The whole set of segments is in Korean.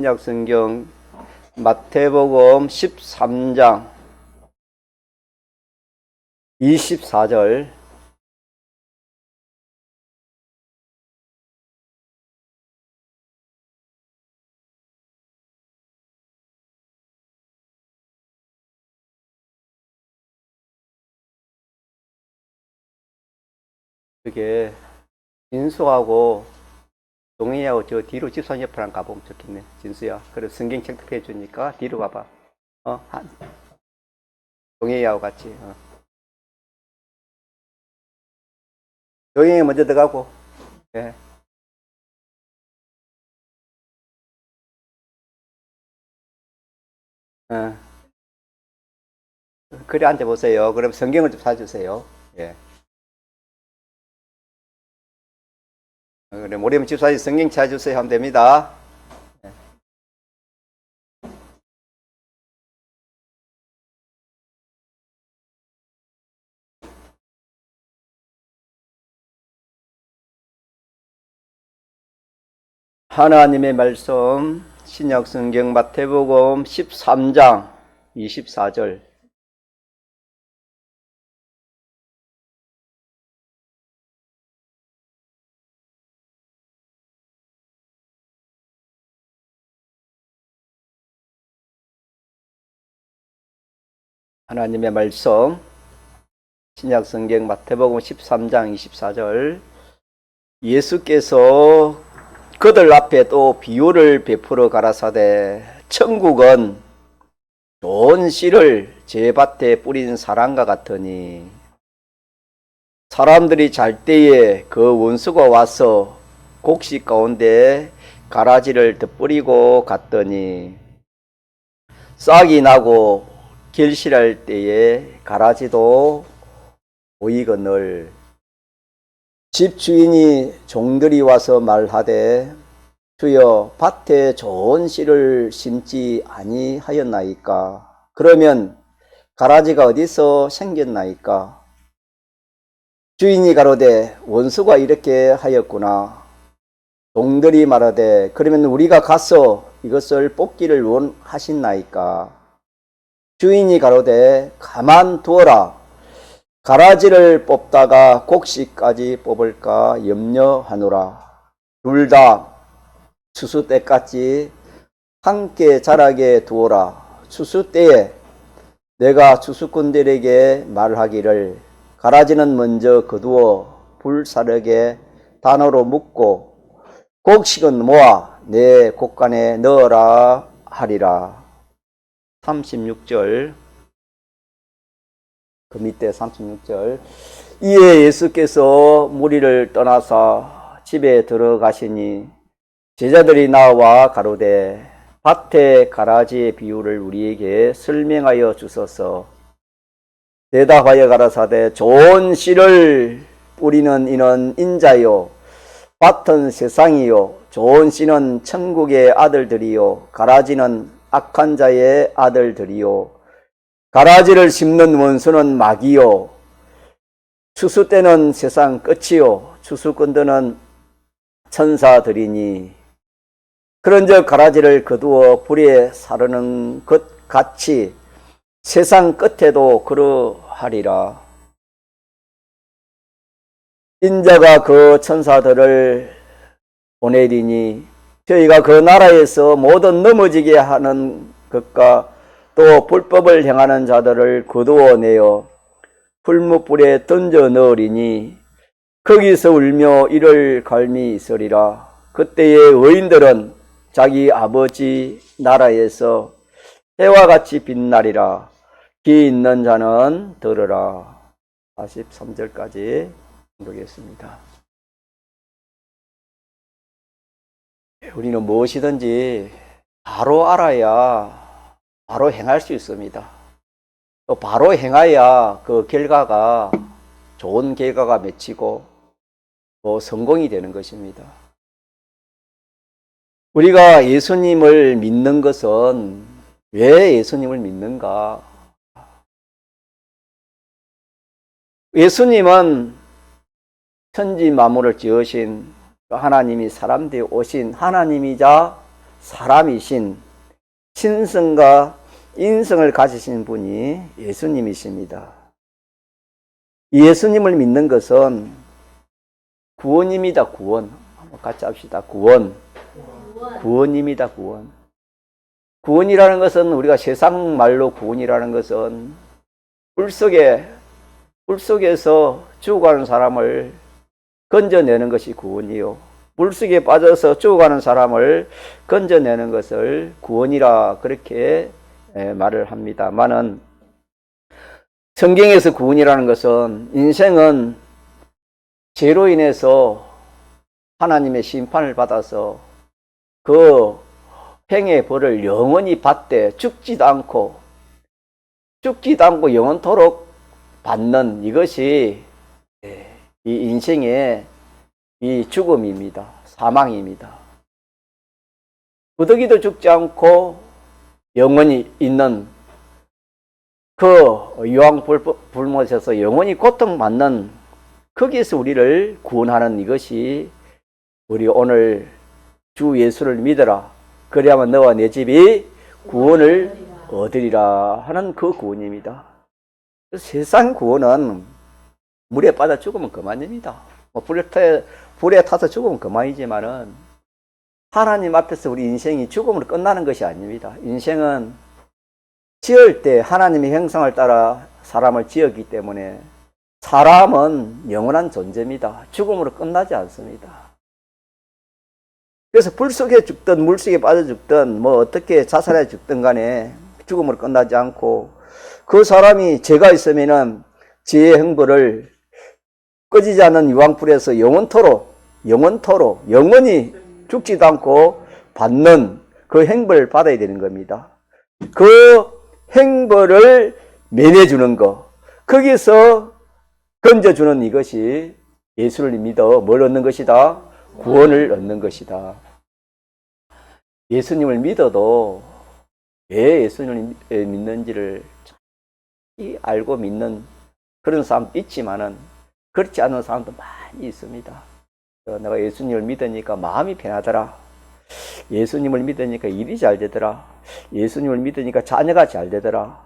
신약성경 마태복음 13장 24절 그게 진수하고 동희하고 저 뒤로 집사님 옆으로 가보면 좋겠네. 진수야. 그래 성경 책독해 주니까 뒤로 가봐. 동희하고 같이. 동희 먼저 들어가고. 예. 그래 앉아 보세요. 그럼 성경을 좀 사주세요. 예. 그래 모르면 집사님 성경 찾아주세요 하면 됩니다. 하나님의 말씀 신약성경 마태복음 13장 24절 하나님의 말씀 신약성경 마태복음 13장 24절 예수께서 그들 앞에 또 비유를 베풀어 가라사대 천국은 좋은 씨를 제 밭에 뿌린 사람과 같으니 사람들이 잘 때에 그 원수가 와서 곡식 가운데 가라지를 덧뿌리고 갔더니 싹이 나고 결실할 때에 가라지도 보이거늘 집주인이 종들이 와서 말하되 주여 밭에 좋은 씨를 심지 아니하였나이까? 그러면 가라지가 어디서 생겼나이까? 주인이 가로되 원수가 이렇게 하였구나. 종들이 말하되 그러면 우리가 가서 이것을 뽑기를 원하시나이까? 주인이 가로되 가만 두어라. 가라지를 뽑다가 곡식까지 뽑을까 염려하노라. 둘 다 추수 때까지 함께 자라게 두어라. 추수 때에 내가 추수꾼들에게 말하기를 가라지는 먼저 거두어 불사르게 단으로 묶고 곡식은 모아 내 곡간에 넣어라 하리라. 36절 그 밑에 36절 이에 예수께서 무리를 떠나사 집에 들어가시니 제자들이 나와 가로되 밭에 가라지의 비유를 우리에게 설명하여 주소서. 대답하여 가라사대 좋은 씨를 뿌리는 이는 인자요 밭은 세상이요 좋은 씨는 천국의 아들들이요 가라지는 악한 자의 아들들이요 가라지를 심는 원수는 마귀요 추수 때는 세상 끝이요 추수꾼들은 천사들이니 그런즉 가라지를 거두어 불에 사르는 것 같이 세상 끝에도 그러하리라. 인자가 그 천사들을 보내리니 저희가 그 나라에서 모든 넘어지게 하는 것과 또 불법을 행하는 자들을 거두어내어 풀무불에 던져 넣으리니 거기서 울며 이를 갈미 있으리라. 그때의 의인들은 자기 아버지 나라에서 해와 같이 빛나리라. 귀 있는 자는 들으라. 43절까지 보겠습니다. 우리는 무엇이든지 바로 알아야 바로 행할 수 있습니다. 또 바로 행해야 그 결과가 좋은 결과가 맺히고 또 성공이 되는 것입니다. 우리가 예수님을 믿는 것은 왜 예수님을 믿는가? 예수님은 천지 만물을 지으신 하나님이 사람 되어 오신 하나님이자 사람이신 신성과 인성을 가지신 분이 예수님이십니다. 예수님을 믿는 것은 구원입니다. 구원. 한번 같이 합시다. 구원. 구원입니다. 구원. 구원이라는 것은 우리가 세상 말로 구원이라는 것은 불 속에서 죽어가는 사람을 건져내는 것이 구원이요. 물 속에 빠져서 죽어가는 사람을 건져내는 것을 구원이라 그렇게 말을 합니다만은 성경에서 구원이라는 것은 인생은 죄로 인해서 하나님의 심판을 받아서 그 행의 벌을 영원히 받되 죽지도 않고 영원토록 받는 이것이 이 인생의 이 죽음입니다. 사망입니다. 부득이도 죽지 않고 영원히 있는 그 유황불못에서 영원히 고통받는 거기에서 우리를 구원하는 이것이 우리 오늘 주 예수를 믿어라. 그래야만 너와 내 집이 구원을 얻으리라 하는 그 구원입니다. 세상 구원은 물에 빠져 죽으면 그만입니다. 불에 타서 죽으면 그만이지만은 하나님 앞에서 우리 인생이 죽음으로 끝나는 것이 아닙니다. 인생은 지을 때 하나님의 형상을 따라 사람을 지었기 때문에 사람은 영원한 존재입니다. 죽음으로 끝나지 않습니다. 그래서 불 속에 죽든 물 속에 빠져 죽든 뭐 어떻게 자살해 죽든 간에 죽음으로 끝나지 않고 그 사람이 죄가 있으면은 죄의 형벌을 꺼지지 않는 유황불에서 영원히 죽지도 않고 받는 그 형벌을 받아야 되는 겁니다. 그 형벌을 면해주는 것, 거기서 건져주는 이것이 예수를 믿어 뭘 얻는 것이다? 구원을 얻는 것이다. 예수님을 믿어도 왜 예수님을 믿는지를 알고 믿는 그런 사람도 있지만은 그렇지 않은 사람도 많이 있습니다. 내가 예수님을 믿으니까 마음이 편하더라. 예수님을 믿으니까 일이 잘 되더라. 예수님을 믿으니까 자녀가 잘 되더라.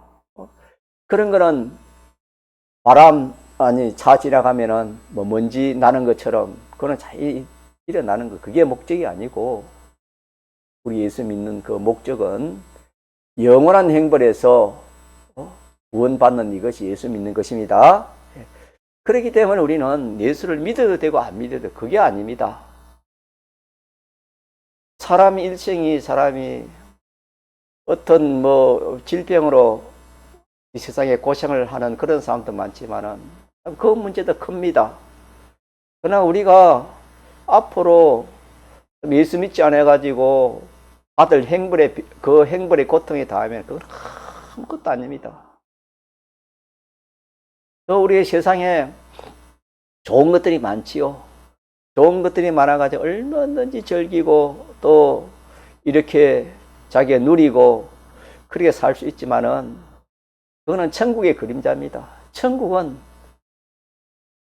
그런 거는 차 지나가면은 뭐 먼지 나는 것처럼 그거는 잘 일어나는 거. 그게 목적이 아니고 우리 예수 믿는 그 목적은 영원한 행벌에서 구원받는 이것이 예수 믿는 것입니다. 그렇기 때문에 우리는 예수를 믿어도 되고 안 믿어도 그게 아닙니다. 사람이 어떤 뭐 질병으로 이 세상에 고생을 하는 그런 사람도 많지만은 그 문제도 큽니다. 그러나 우리가 앞으로 예수 믿지 않아가지고 받을 그 행벌의 고통에 닿으면 그건 아무것도 아닙니다. 또 우리의 세상에 좋은 것들이 많지요. 좋은 것들이 많아가지고 얼마든지 즐기고 또 이렇게 자기가 누리고 그렇게 살 수 있지만은 그거는 천국의 그림자입니다. 천국은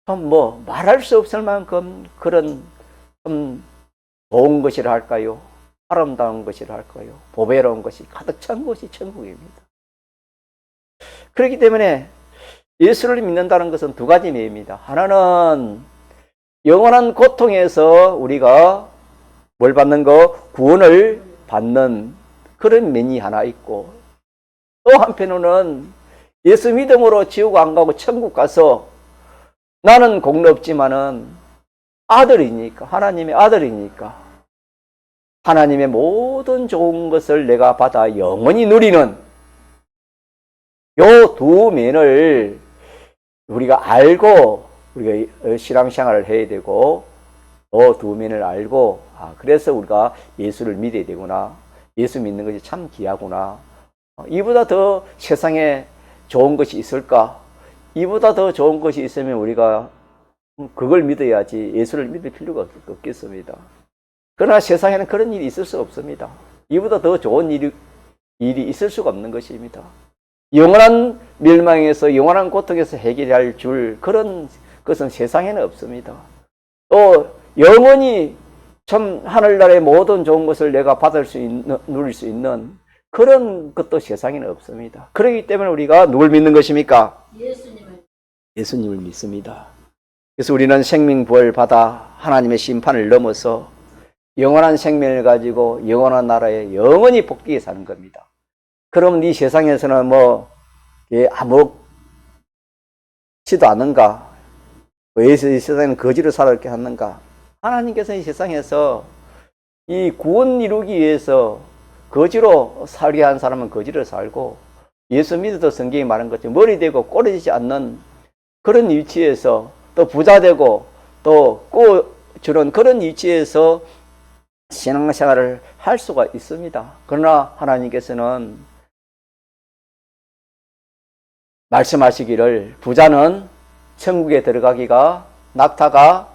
좀 뭐 말할 수 없을 만큼 그런 좀 좋은 것이라 할까요? 아름다운 것이라 할까요? 보배로운 것이 가득 찬 곳이 천국입니다. 그렇기 때문에 예수를 믿는다는 것은 두 가지 면입니다. 하나는 영원한 고통에서 우리가 뭘 받는 거? 구원을 받는 그런 면이 하나 있고 또 한편으로는 예수 믿음으로 지옥 안 가고 천국 가서 나는 공로 없지만은 아들이니까 하나님의 아들이니까 하나님의 모든 좋은 것을 내가 받아 영원히 누리는 요 두 면을 우리가 알고 우리가 신앙생활을 해야 되고 또 두 면을 알고 그래서 우리가 예수를 믿어야 되구나. 예수 믿는 것이 참 귀하구나. 이보다 더 세상에 좋은 것이 있을까? 이보다 더 좋은 것이 있으면 우리가 그걸 믿어야지 예수를 믿을 필요가 없겠습니다. 그러나 세상에는 그런 일이 있을 수 없습니다. 이보다 더 좋은 일이 있을 수가 없는 것입니다. 영원한 멸망에서 영원한 고통에서 해결할 줄 그런 것은 세상에는 없습니다. 또 영원히 참 하늘나라의 모든 좋은 것을 내가 받을 수 있는, 누릴 수 있는 그런 것도 세상에는 없습니다. 그렇기 때문에 우리가 누굴 믿는 것입니까? 예수님을 믿습니다. 그래서 우리는 생명부활 받아 하나님의 심판을 넘어서 영원한 생명을 가지고 영원한 나라에 영원히 복되게 사는 겁니다. 그럼 이 세상에서는 아무렇지도 않은가? 왜 이 세상에는 거지로 살게 하는가? 하나님께서 이 세상에서 이 구원 이루기 위해서 거지로 살게 한 사람은 거지로 살고, 예수 믿어도 성경이 말한 것처럼 머리 되고 꼬리 되지 않는 그런 위치에서, 또 부자 되고 또 주는 그런 위치에서 신앙생활을 할 수가 있습니다. 그러나 하나님께서는 말씀하시기를 부자는 천국에 들어가기가 낙타가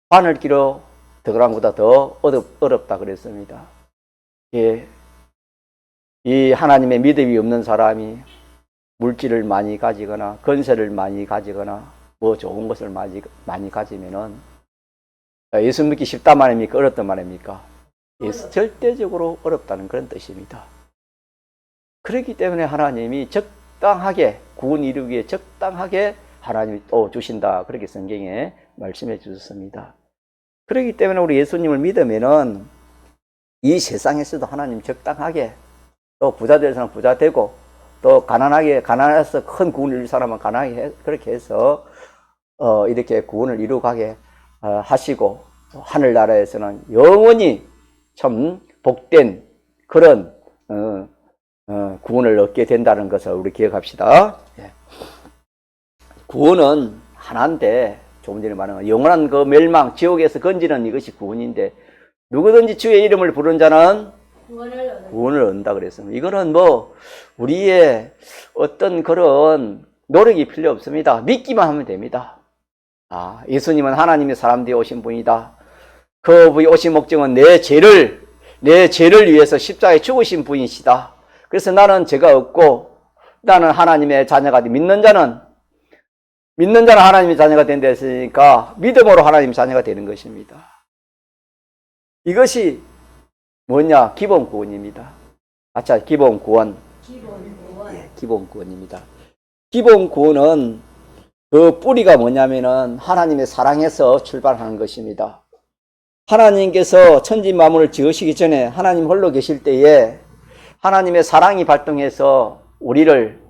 바늘기로 들어간 것보다 더 어렵다 그랬습니다. 예, 이 하나님의 믿음이 없는 사람이 물질을 많이 가지거나 건설을 많이 가지거나 좋은 것을 많이 가지면은 예수 믿기 쉽단 말입니까? 어렵단 말입니까? 절대적으로 어렵다는 그런 뜻입니다. 그렇기 때문에 하나님이 적당하게 구원 이루기 위해 적당하게 하나님이 또 주신다, 그렇게 성경에 말씀해 주셨습니다. 그렇기 때문에 우리 예수님을 믿으면은 이 세상에서도 하나님 적당하게, 또 부자 될 사람은 부자 되고, 또 가난해서 큰 구원을 이룰 사람은 가난하게 그렇게 해서 이렇게 구원을 이루가게 하시고, 하늘나라에서는 영원히 참 복된 그런 구원을 얻게 된다는 것을 우리 기억합시다. 구원은 하나인데, 조금 전에 말한 영원한 그 멸망, 지옥에서 건지는 이것이 구원인데, 누구든지 주의 이름을 부르는 자는 구원을 얻는다 그랬습니다. 이거는 우리의 어떤 그런 노력이 필요 없습니다. 믿기만 하면 됩니다. 예수님은 하나님의 사람 되어 오신 분이다. 그분이 오신 목적은 내 죄를 위해서 십자가에 죽으신 분이시다. 그래서 나는 죄가 없고 나는 하나님의 자녀가 돼. 믿는 자는 하나님의 자녀가 된다 했으니까 믿음으로 하나님의 자녀가 되는 것입니다. 이것이 뭐냐? 기본 구원입니다. 기본 구원. 기본 구원입니다. 기본 구원은 그 뿌리가 뭐냐면은 하나님의 사랑에서 출발하는 것입니다. 하나님께서 천지 만물을 지으시기 전에 하나님 홀로 계실 때에 하나님의 사랑이 발동해서 우리를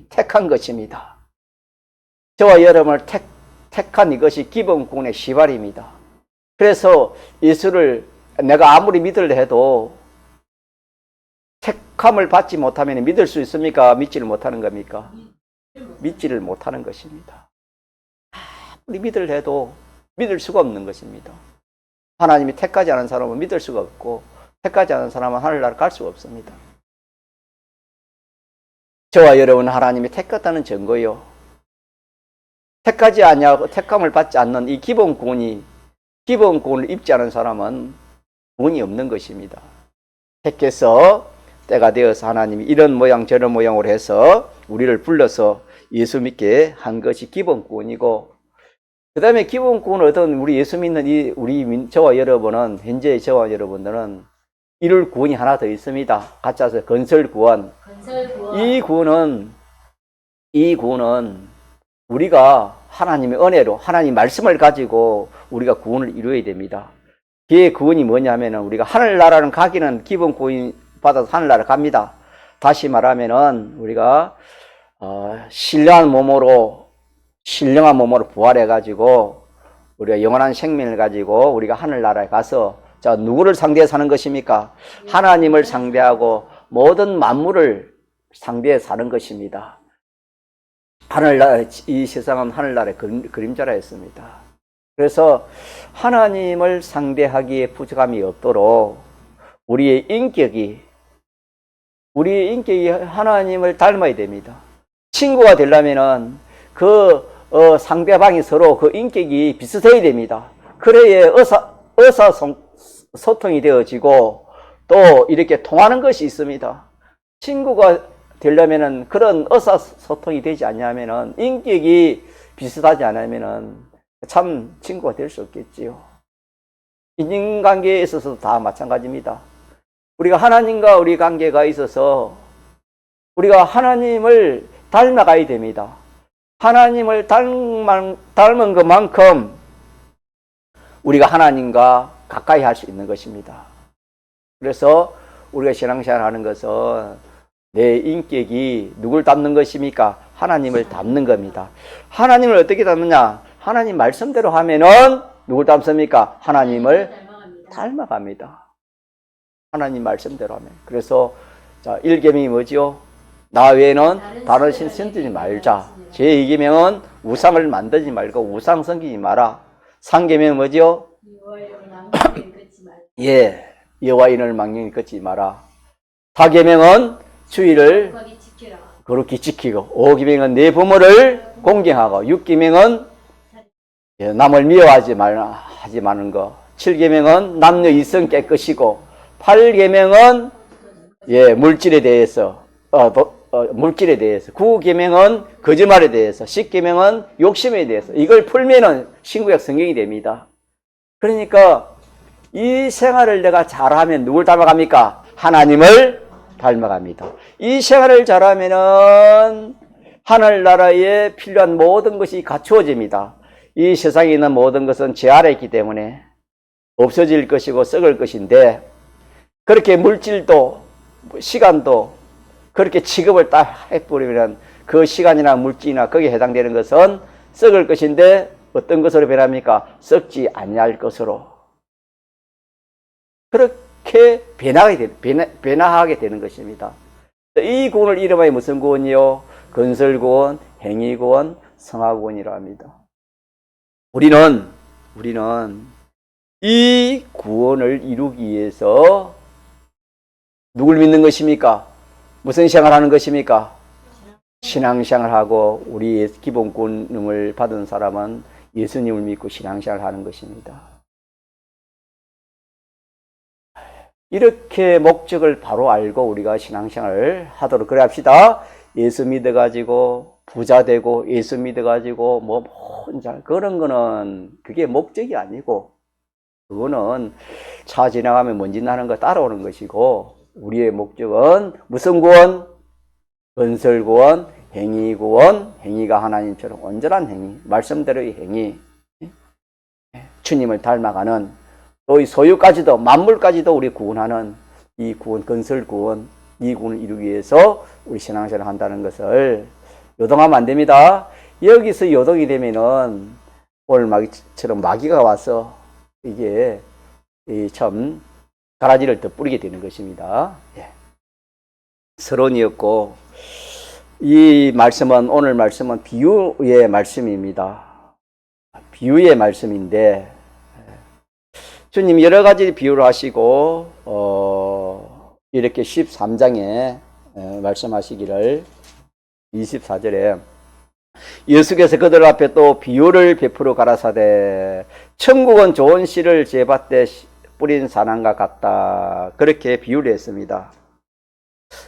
택한 것입니다. 저와 여러분을 택한 이것이 기본 구원의 시발입니다. 그래서 예수를 내가 아무리 믿으려 해도 택함을 받지 못하면 믿을 수 있습니까? 믿지를 못하는 겁니까? 믿지를 못하는 것입니다. 아무리 믿으려 해도 믿을 수가 없는 것입니다. 하나님이 택하지 않은 사람은 믿을 수가 없고, 택하지 않은 사람은 하늘나라 갈 수가 없습니다. 저와 여러분 하나님이 택했다는 증거요. 택하지 않냐고 택함을 받지 않는 이 기본 구원을 입지 않은 사람은 구원이 없는 것입니다. 택해서 때가 되어서 하나님이 이런 모양 저런 모양으로 해서 우리를 불러서 예수 믿게 한 것이 기본 구원이고, 그 다음에 기본 구원을 얻은 우리 예수 믿는 저와 여러분은, 현재 저와 여러분들은 이룰 구원이 하나 더 있습니다. 같이 해서 건설 구원. 이 구원은 우리가 하나님의 은혜로 하나님 말씀을 가지고 우리가 구원을 이루어야 됩니다. 그 구원이 뭐냐면은 우리가 하늘나라는 가기는 기본 구원 받아서 하늘나라 갑니다. 다시 말하면은 우리가 신령한 몸으로 부활해 가지고 우리가 영원한 생명을 가지고 우리가 하늘나라에 가서, 자, 누구를 상대해 사는 것입니까? 하나님을 상대하고 모든 만물을 상대해 사는 것입니다. 하늘나라, 이 세상은 하늘나라의 그림자라 했습니다. 그래서 하나님을 상대하기에 부족함이 없도록 우리의 인격이 하나님을 닮아야 됩니다. 친구가 되려면은 상대방이 서로 그 인격이 비슷해야 됩니다. 그래야 의사소통이 되어지고 또 이렇게 통하는 것이 있습니다. 친구가 되려면은 그런 의사소통이 되지 않냐면은, 인격이 비슷하지 않으면은 참 친구가 될 수 없겠지요. 인간관계에 있어서도 다 마찬가지입니다. 우리가 하나님과 우리 관계가 있어서 우리가 하나님을 닮아가야 됩니다. 하나님을 닮은 것만큼 우리가 하나님과 가까이 할 수 있는 것입니다. 그래서 우리가 신앙생활 하는 것은 내 인격이 누굴 닮는 것입니까? 하나님을 닮는 겁니다. 하나님을 어떻게 닮느냐? 하나님 말씀대로 하면은 누굴 닮습니까? 하나님을 닮아갑니다. 하나님 말씀대로 하면. 그래서 자, 1계명이 뭐지요? 나 외에는 다른 신 섬기지 말자. 제2계명은 우상을 만들지 말고 우상 섬기지 마라. 3계명은 뭐지요? 예, 여호와 이름을 망령히 걷지 마라. 4계명은 주의를 거룩히 지키고, 5계명은 내 부모를 공경하고, 6계명은 남을 미워하지 마는 거, 7계명은 남녀 이성 깨끗이고, 8계명은 물질에 대해서 9계명은 거짓말에 대해서, 10계명은 욕심에 대해서. 이걸 풀면은 신구약 성경이 됩니다. 그러니까 이 생활을 내가 잘하면 누굴 닮아갑니까? 하나님을 닮아갑니다. 이 생활을 잘하면은 하늘나라에 필요한 모든 것이 갖추어집니다. 이 세상에 있는 모든 것은 제 아래에 있기 때문에 없어질 것이고 썩을 것인데, 그렇게 물질도 시간도 그렇게 취급을 딱 해버리면 그 시간이나 물질이나 거기에 해당되는 것은 썩을 것인데 어떤 것으로 변합니까? 썩지 아니할 것으로. 그렇게 변화하게 되는 것입니다. 이 구원을 이름하여 무슨 구원이요? 건설구원, 행위구원, 성화구원이라 합니다. 우리는 이 구원을 이루기 위해서 누굴 믿는 것입니까? 무슨 생활을 하는 것입니까? 신앙생활을 하고, 우리의 기본 권능을 받은 사람은 예수님을 믿고 신앙생활을 하는 것입니다. 이렇게 목적을 바로 알고 우리가 신앙생활을 하도록 그래 합시다. 예수 믿어가지고 부자 되고, 예수 믿어가지고 혼자 그런 거는 그게 목적이 아니고, 그거는 차 지나가면 먼지 나는 거 따라오는 것이고, 우리의 목적은 무슨 구원? 건설구원, 행위구원. 행위가 하나님처럼 온전한 행위, 말씀대로의 행위, 주님을 닮아가는, 또 이 소유까지도, 만물까지도 우리 구원하는 이 구원, 건설구원, 이 구원을 이루기 위해서 우리 신앙생활을 한다는 것을 요동하면 안 됩니다. 여기서 요동이 되면은 오늘 마귀처럼 마귀가 와서 이게 참 가라지를 더 뿌리게 되는 것입니다. 서론이었고, 이 말씀은, 오늘 말씀은 비유의 말씀입니다. 비유의 말씀인데, 주님 여러 가지 비유를 하시고, 이렇게 13장에 말씀하시기를, 24절에 예수께서 그들 앞에 또 비유를 베풀어 가라사대, 천국은 좋은 씨를 제밭에 뿌린 사람과 같다. 그렇게 비유를 했습니다.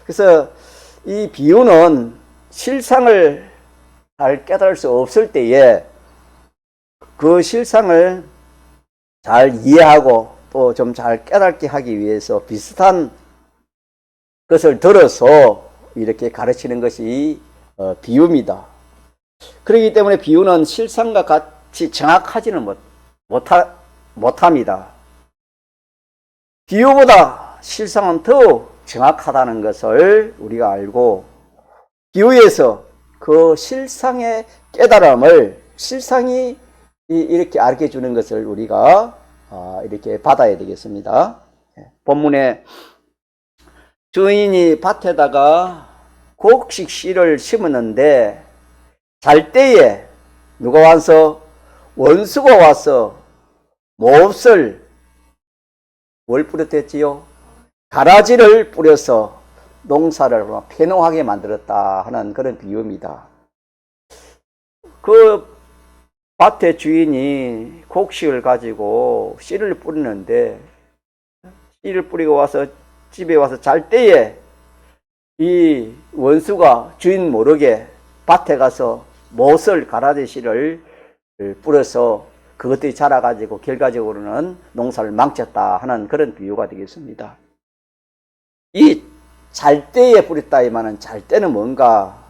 그래서 이 비유는 실상을 잘 깨달을 수 없을 때에 그 실상을 잘 이해하고 또 좀 잘 깨닫게 하기 위해서 비슷한 것을 들어서 이렇게 가르치는 것이 비유입니다. 그렇기 때문에 비유는 실상과 같이 정확하지는 못합니다. 비유보다 실상은 더 정확하다는 것을 우리가 알고, 비유에서 그 실상의 깨달음을, 실상이 이렇게 알게 주는 것을 우리가 이렇게 받아야 되겠습니다. 본문에 주인이 밭에다가 곡식 씨를 심었는데, 잘 때에 누가 와서, 원수가 와서 몹쓸 뭘 뿌렸댔지요? 가라지를 뿌려서 농사를 패농하게 만들었다 하는 그런 비유입니다. 그 밭의 주인이 곡식을 가지고 씨를 뿌리는데, 씨를 뿌리고 와서 집에 와서 잘 때에 이 원수가 주인 모르게 밭에 가서 못을 가라지 씨를 뿌려서 그것들이 자라가지고 결과적으로는 농사를 망쳤다 하는 그런 비유가 되겠습니다. 이 잘 때에 뿌렸다 이 말은 잘 때는 뭔가?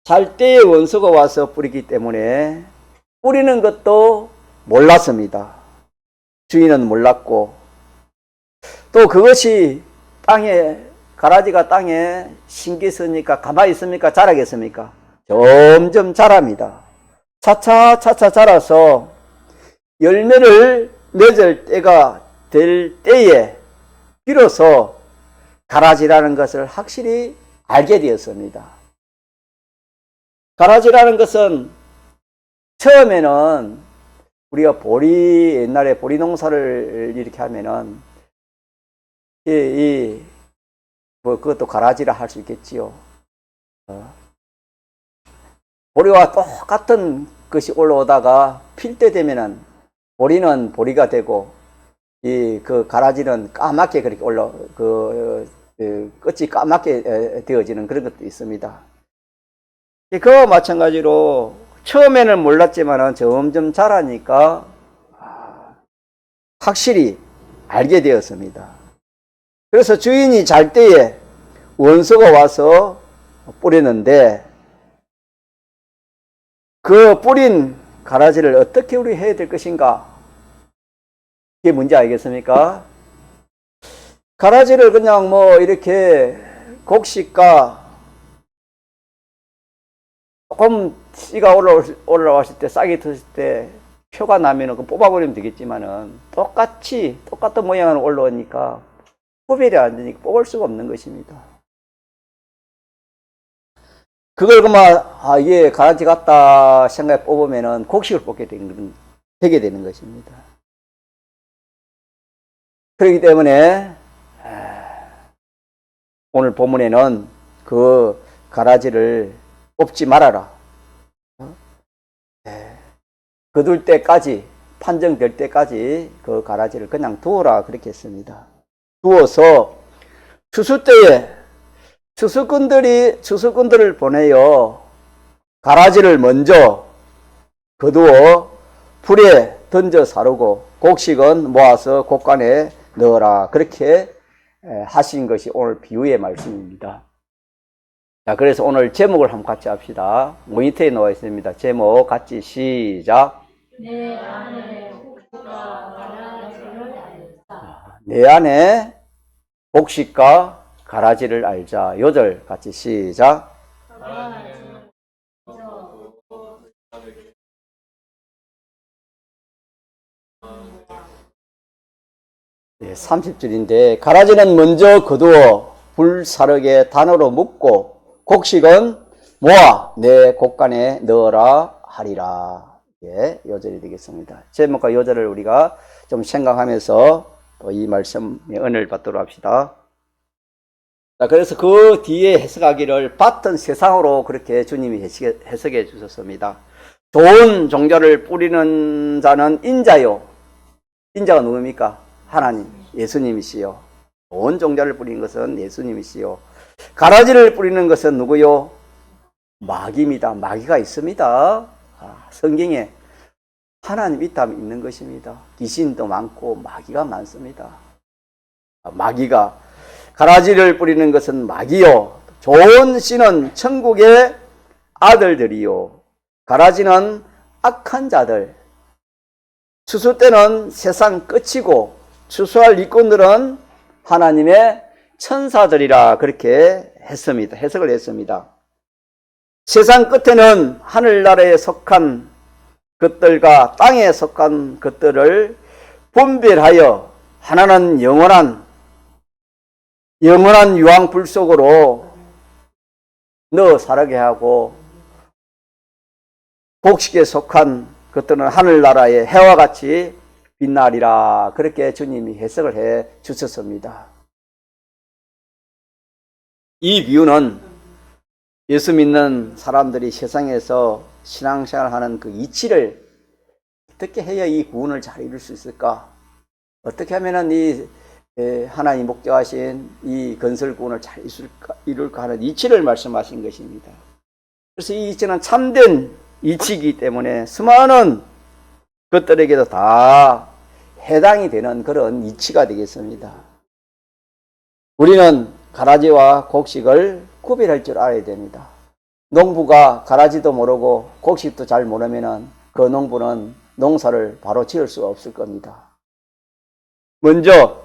잘 때에 원수가 와서 뿌리기 때문에 뿌리는 것도 몰랐습니다. 주인은 몰랐고 또 그것이 땅에 가라지가 땅에 심기 있으니까 가만히 있습니까? 자라겠습니까? 점점 자랍니다. 차차 자라서 열매를 맺을 때가 될 때에 비로소 가라지라는 것을 확실히 알게 되었습니다. 가라지라는 것은 처음에는 우리가 옛날에 보리 농사를 이렇게 하면은 그것도 가라지라 할 수 있겠지요. 보리와 똑같은 것이 올라오다가 필 때 되면은 보리는 보리가 되고 그 가라지는 까맣게 그렇게 끝이 까맣게 되어지는 그런 것도 있습니다. 그와 마찬가지로 처음에는 몰랐지만은 점점 자라니까 확실히 알게 되었습니다. 그래서 주인이 잘 때에 원수가 와서 뿌리는데 그 뿌린 가라지를 어떻게 우리 해야 될 것인가? 이게 뭔지 알겠습니까? 가라지를 그냥 이렇게 곡식과 조금 씨가 올라왔을 때 싹이 텄을 때 표가 나면은 그 뽑아버리면 되겠지만은 똑같은 모양으로 올라오니까 구별이 안 되니까 뽑을 수가 없는 것입니다. 그걸 이게 가라지 같다 생각해 뽑으면은 곡식을 되게 되는 것입니다. 그렇기 때문에 오늘 본문에는 그 가라지를 뽑지 말아라. 거둘 때까지, 판정될 때까지 그 가라지를 그냥 두어라 그렇게 했습니다. 두어서 추수 때에 추수꾼들을 보내요. 가라지를 먼저 거두어 불에 던져 사르고 곡식은 모아서 곡간에 넣어라. 그렇게 하신 것이 오늘 비유의 말씀입니다. 자, 그래서 오늘 제목을 한번 같이 합시다. 모니터에 나와 있습니다. 제목 같이 시작. 내 안에 곡식과 가라지를 알자. 내 안에 곡식과 가라지를 알자. 요절 같이 시작. 30절인데 가라지는 먼저 거두어 불사르게 단으로 묶고 곡식은 모아 내 곡간에 넣어라 하리라. 요절이 되겠습니다. 제목과 요절을 우리가 좀 생각하면서 이 말씀의 은혜를 받도록 합시다. 자, 그래서 그 뒤에 해석하기를 밭은 세상으로 그렇게 주님이 해석해 주셨습니다. 좋은 종자를 뿌리는 자는 인자요. 인자가 누굽니까? 하나님, 예수님이시요. 좋은 종자를 뿌리는 것은 예수님이시요. 가라지를 뿌리는 것은 누구요? 마귀입니다. 마귀가 있습니다. 성경에 하나님 있다면 있는 것입니다. 귀신도 많고 마귀가 많습니다. 마귀가 가라지를 뿌리는 것은 마귀요. 좋은 씨는 천국의 아들들이요. 가라지는 악한 자들. 추수 때는 세상 끝이고 추수할 일꾼들은 하나님의 천사들이라 그렇게 했습니다. 해석을 했습니다. 세상 끝에는 하늘나라에 속한 것들과 땅에 속한 것들을 분별하여 하나는 영원한 유황불 속으로 넣어 살게 하고 곡식에 속한 것들은 하늘나라의 해와 같이 빛나리라. 그렇게 주님이 해석을 해 주셨습니다. 이 비유는 예수 믿는 사람들이 세상에서 신앙생활하는 그 이치를 어떻게 해야 이 구원을 잘 이룰 수 있을까? 어떻게 하면은 이 하나님 목적하신 이 건설 구원을 잘 이룰까 하는 이치를 말씀하신 것입니다. 그래서 이 이치는 참된 이치이기 때문에 수많은 그들에게도 다 해당이 되는 그런 이치가 되겠습니다. 우리는 가라지와 곡식을 구별할 줄 알아야 됩니다. 농부가 가라지도 모르고 곡식도 잘 모르면은 그 농부는 농사를 바로 지을 수가 없을 겁니다. 먼저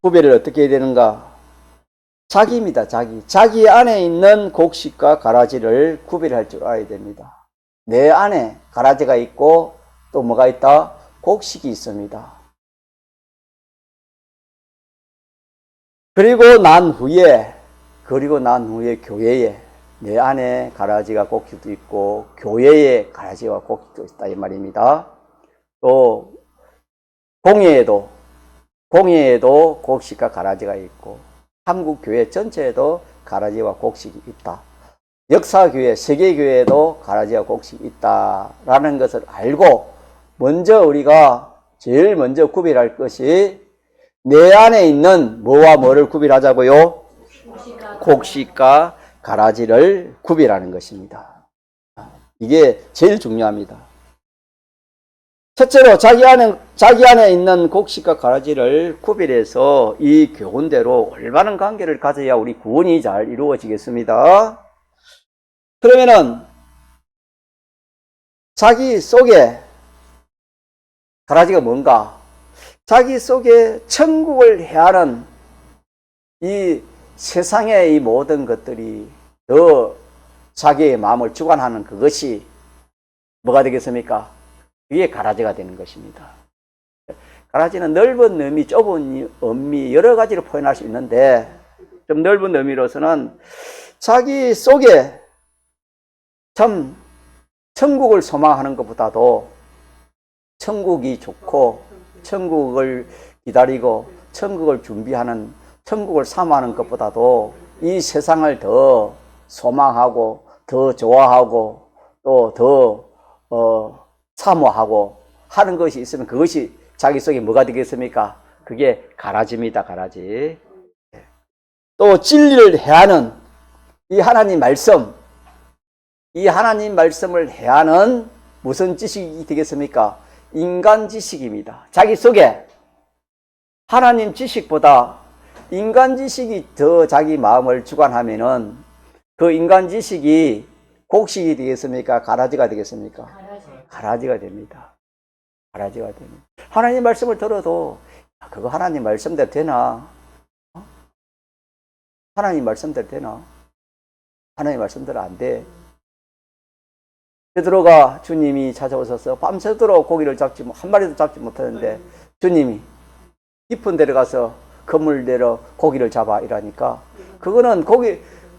구별을 어떻게 해야 되는가? 자기입니다. 자기 안에 있는 곡식과 가라지를 구별할 줄 알아야 됩니다. 내 안에 가라지가 있고 또 뭐가 있다? 곡식이 있습니다. 그리고 난 후에 교회에 내 안에 가라지가 곡식도 있고 교회에 가라지와 곡식도 있다 이 말입니다. 또 공예에도 곡식과 가라지가 있고 한국 교회 전체에도 가라지와 곡식이 있다. 역사교회, 세계교회에도 가라지와 곡식이 있다라는 것을 알고 우리가 제일 먼저 구별할 것이 내 안에 있는 뭐와 뭐를 구별하자고요? 곡식과 가라지를 구별하는 것입니다. 이게 제일 중요합니다. 첫째로 자기 안에 있는 곡식과 가라지를 구별해서 이 교훈대로 올바른 관계를 가져야 우리 구원이 잘 이루어지겠습니다. 그러면은 자기 속에 가라지가 뭔가? 자기 속에 천국을 해하는 이 세상의 이 모든 것들이 더 자기의 마음을 주관하는 그것이 뭐가 되겠습니까? 그게 가라지가 되는 것입니다. 가라지는 넓은 의미, 좁은 의미 여러 가지로 표현할 수 있는데 좀 넓은 의미로서는 자기 속에 참 천국을 소망하는 것보다도 천국이 좋고 천국을 기다리고 천국을 준비하는 천국을 사모하는 것보다도 이 세상을 더 소망하고 더 좋아하고 또 더 사모하고 하는 것이 있으면 그것이 자기 속에 뭐가 되겠습니까? 그게 가라지입니다. 가라지. 또 진리를 해하는 이 하나님 말씀을 해하는 무슨 지식이 되겠습니까? 인간 지식입니다. 자기 속에 하나님 지식보다 인간 지식이 더 자기 마음을 주관하면은 그 인간 지식이 곡식이 되겠습니까? 가라지가 되겠습니까? 가라지가 됩니다. 가라지가 됩니다. 하나님 말씀을 들어도 그거 하나님 말씀대로 되나? 하나님 말씀대로 되나? 하나님 말씀대로 안 돼. 베드로가 주님이 찾아오셔서 밤새도록 고기를 한 마리도 잡지 못하는데 주님이 깊은 데로 가서 그물 내려 고기를 잡아 이라니까 그거는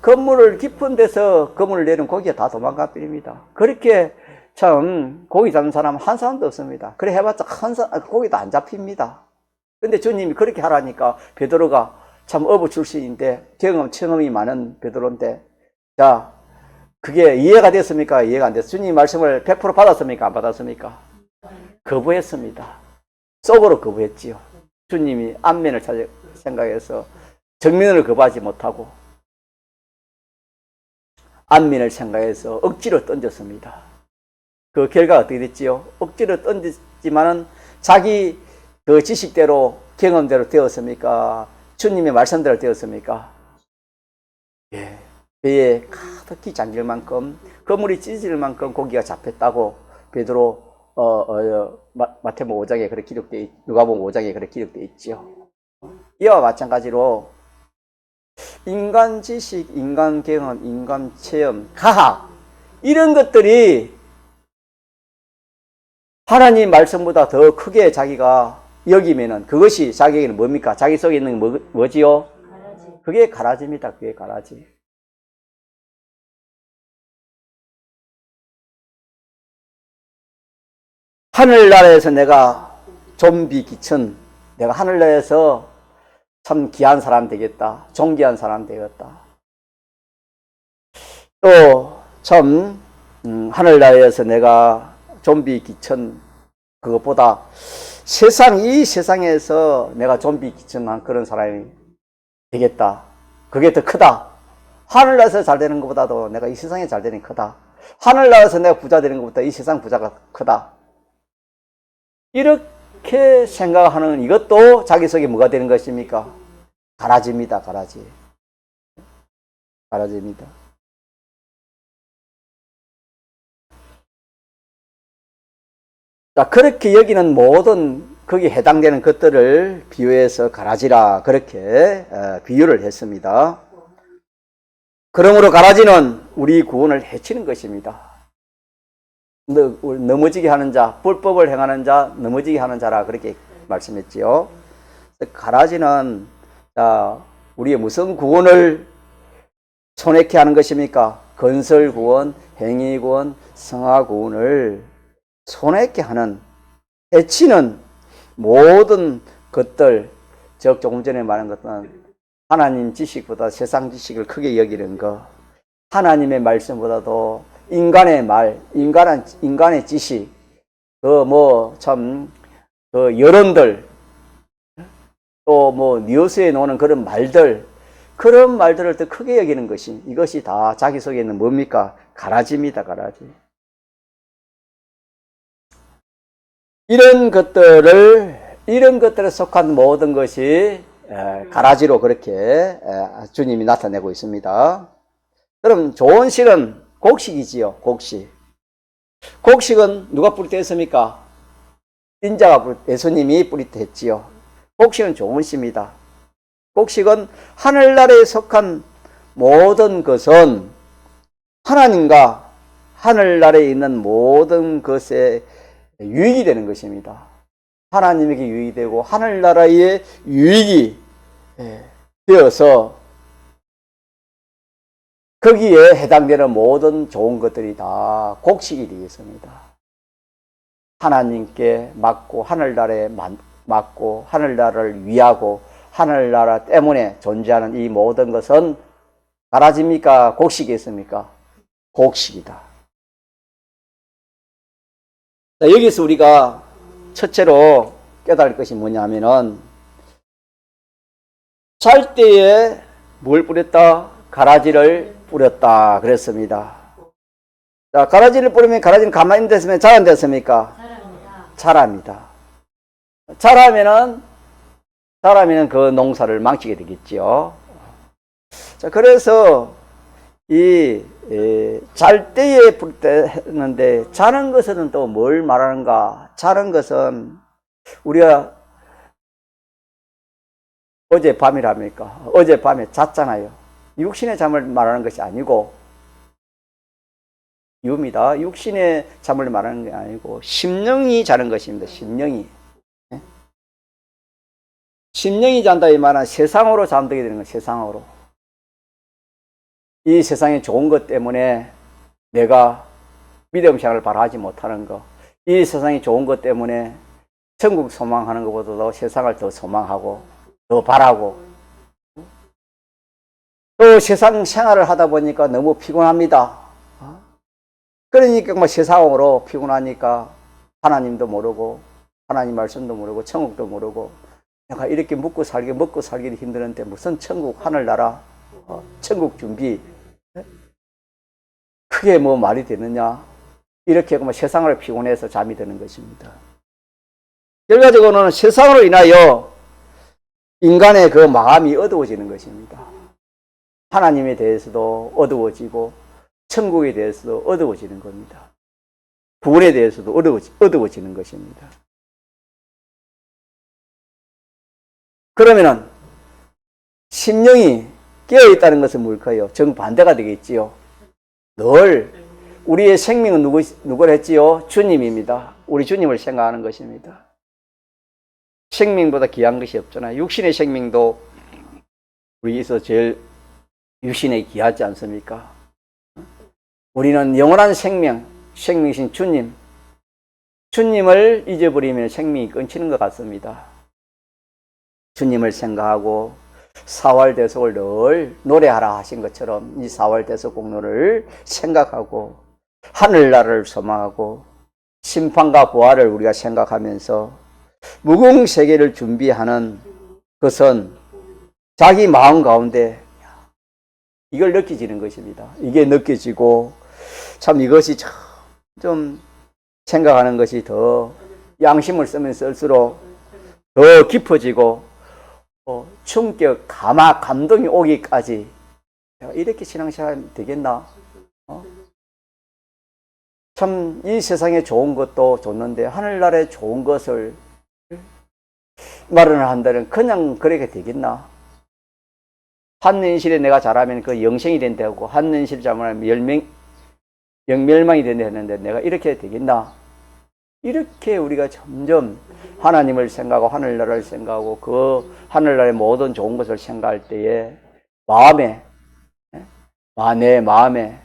그물을 깊은 데서 그물을 내는 고기가 다 도망가 버립니다. 그렇게 참 고기 잡는 사람 한 사람도 없습니다. 그래 해봤자 고기도 안 잡힙니다. 근데 주님이 그렇게 하라니까 베드로가 참 어부 출신인데 체험이 많은 베드로인데 자 그게 이해가 됐습니까? 이해가 안 됐어요. 주님 말씀을 100% 받았습니까? 안 받았습니까? 거부했습니다. 속으로 거부했지요. 주님이 앞면을 생각해서 정면을 거부하지 못하고 앞면을 생각해서 억지로 던졌습니다. 그 결과가 어떻게 됐지요? 억지로 던졌지만은 자기 그 지식대로 경험대로 되었습니까? 주님의 말씀대로 되었습니까? 예. 배에 가득히 잠길 만큼 그물이 찢어질 만큼 고기가 잡혔다고 베드로 마태복음 5장에 그렇게 기록되어 누가복음 5장에 그렇게 기록되어 있지요. 이와 마찬가지로 인간 지식, 인간 경험, 인간 체험, 가학 이런 것들이 하나님 말씀보다 더 크게 자기가 여기면은 그것이 자기에게는 뭡니까? 자기 속에 있는 뭐지요? 가라지. 그게 가라지입니다. 그게 가라지. 하늘나라에서 내가 좀비 기천, 내가 하늘나라에서 참 귀한 사람 되겠다. 존귀한 사람 되겠다. 또 참 하늘나라에서 내가 좀비 기천 그것보다 이 세상에서 내가 좀비 기천한 그런 사람이 되겠다. 그게 더 크다. 하늘나라에서 잘 되는 것보다도 내가 이 세상에 잘 되는 게 크다. 하늘나라에서 내가 부자 되는 것보다 이 세상 부자가 크다. 이렇게 생각하는 이것도 자기 속에 뭐가 되는 것입니까? 가라지입니다. 가라지. 가라지입니다. 자, 그렇게 여기는 모든 거기에 해당되는 것들을 비유해서 가라지라 그렇게 비유를 했습니다. 그러므로 가라지는 우리 구원을 해치는 것입니다. 넘어지게 하는 자, 불법을 행하는 자, 넘어지게 하는 자라 그렇게 말씀했지요. 가라지는 우리의 무슨 구원을 손해케 하는 것입니까? 건설 구원, 행위 구원, 성화 구원을 손해케 하는, 해치는 모든 것들, 즉 조금 전에 말한 것은 하나님 지식보다 세상 지식을 크게 여기는 것, 하나님의 말씀보다도 인간의 말, 인간의 지식, 여론들, 또 뉴스에 나오는 그런 말들, 그런 말들을 더 크게 여기는 것이, 이것이 다 자기 속에 있는 뭡니까? 가라지입니다, 가라지. 이런 것들에 속한 모든 것이 가라지로 그렇게 주님이 나타내고 있습니다. 그럼 좋은 실은 곡식이지요, 곡식. 곡식은 누가 뿌릴 때 했습니까? 인자가 예수님이 뿌릴 때 했지요. 곡식은 좋은 씨입니다. 곡식은 하늘나라에 속한 모든 것은 하나님과 하늘나라에 있는 모든 것에 유익이 되는 것입니다. 하나님에게 유익이 되고 하늘나라에 유익이 되어서 거기에 해당되는 모든 좋은 것들이 다 곡식이 되겠습니다. 하나님께 맞고 하늘나라에 맞고 하늘나라를 위하고 하늘나라 때문에 존재하는 이 모든 것은 가라지입니까? 곡식이겠습니까? 곡식이다. 자, 여기서 우리가 첫째로 깨달을 것이 뭐냐면은 잘 때에 뭘 뿌렸다? 가라지를 뿌렸다 그랬습니다. 자, 가라지를 뿌리면 가라지는 가만히 됐으면 잘 안 됐습니까? 자랍니다. 자라면은 그 농사를 망치게 되겠지요. 자, 그래서 잘 때에 뿌릴 때 했는데 자는 것은 또 뭘 말하는가? 자는 것은 우리가 어젯밤이랍니까? 어젯밤에 잤잖아요. 육신의 잠을 말하는 것이 아니고 이유입니다. 육신의 잠을 말하는 게 아니고 심령이 자는 것입니다. 심령이. 심령이 잔다 이 말은 세상으로 잠들게 되는 거예요. 세상으로. 이 세상의 좋은 것 때문에 내가 믿음 생활을 바라지 못하는 것, 이 세상이 좋은 것 때문에 천국 소망하는 것보다도 세상을 더 소망하고 더 바라고 또 세상 생활을 하다 보니까 너무 피곤합니다. 그러니까 세상으로 피곤하니까 하나님도 모르고 하나님 말씀도 모르고 천국도 모르고 내가 이렇게 먹고 살기도 힘드는데 무슨 천국 하늘나라 천국 준비 그게 뭐 말이 되느냐 이렇게 세상을 피곤해서 잠이 드는 것입니다. 결과적으로는 세상으로 인하여 인간의 그 마음이 어두워지는 것입니다. 하나님에 대해서도 어두워지고 천국에 대해서도 어두워지는 겁니다. 구원에 대해서도 어두워지는 것입니다. 그러면은 심령이 깨어있다는 것은 뭘까요? 정반대가 되겠지요. 늘 우리의 생명은 누구를 했지요? 주님입니다. 우리 주님을 생각하는 것입니다. 생명보다 귀한 것이 없잖아요. 육신의 생명도 우리에서 제일 육신에 귀하지 않습니까? 우리는 영원한 생명이신 주님을 잊어버리면 생명이 끊기는 것 같습니다. 주님을 생각하고 사활대속을 늘 노래하라 하신 것처럼 이 사활대속 공로를 생각하고 하늘나라를 소망하고 심판과 부활을 우리가 생각하면서 무궁세계를 준비하는 것은 자기 마음 가운데 이걸 느껴지는 것입니다. 이게 느껴지고 참 이것이 좀 생각하는 것이 더 양심을 쓰면 쓸수록 더 깊어지고 충격, 감동이 오기까지 내가 이렇게 신앙생활하면 되겠나? 참 이 세상에 좋은 것도 좋는데 하늘나라에 좋은 것을 마련을 한다면 그냥 그렇게 되겠나? 한인실에 내가 잘하면 그 영생이 된다고, 한인실 잘못하면 영멸망이 된다 했는데 내가 이렇게 되겠나? 이렇게 우리가 점점 하나님을 생각하고 하늘나라를 생각하고 그 하늘나라의 모든 좋은 것을 생각할 때에 내 마음에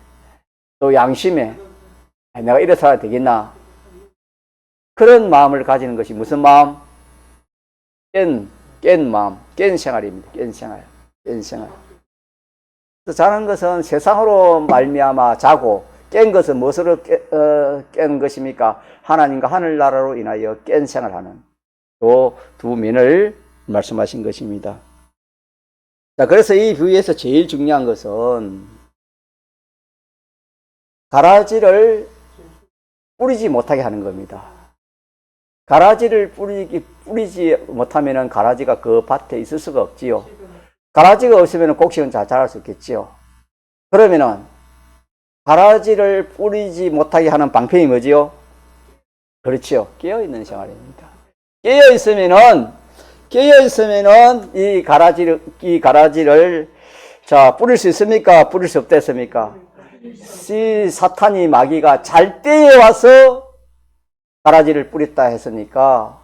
또 양심에 내가 이래 살아야 되겠나? 그런 마음을 가지는 것이 무슨 마음? 깬 마음, 깬 생활입니다. 깬 생활. 자는 것은 세상으로 말미암아 자고 깬 것은 무엇으로 깬 것입니까? 하나님과 하늘나라로 인하여 깬 생활하는 요 두 면을 말씀하신 것입니다. 자, 그래서 이 비유에서 제일 중요한 것은 가라지를 뿌리지 못하게 하는 겁니다. 가라지를 뿌리지 못하면 가라지가 그 밭에 있을 수가 없지요. 가라지가 없으면 곡식은 잘 자랄 수 있겠지요. 그러면은 가라지를 뿌리지 못하게 하는 방편이 뭐지요? 그렇지요. 깨어있는 생활입니다. 깨어있으면은 이 가라지를 자, 뿌릴 수 있습니까? 뿌릴 수 없겠습니까? 사탄이 마귀가 잘 때에 와서 가라지를 뿌렸다 했으니까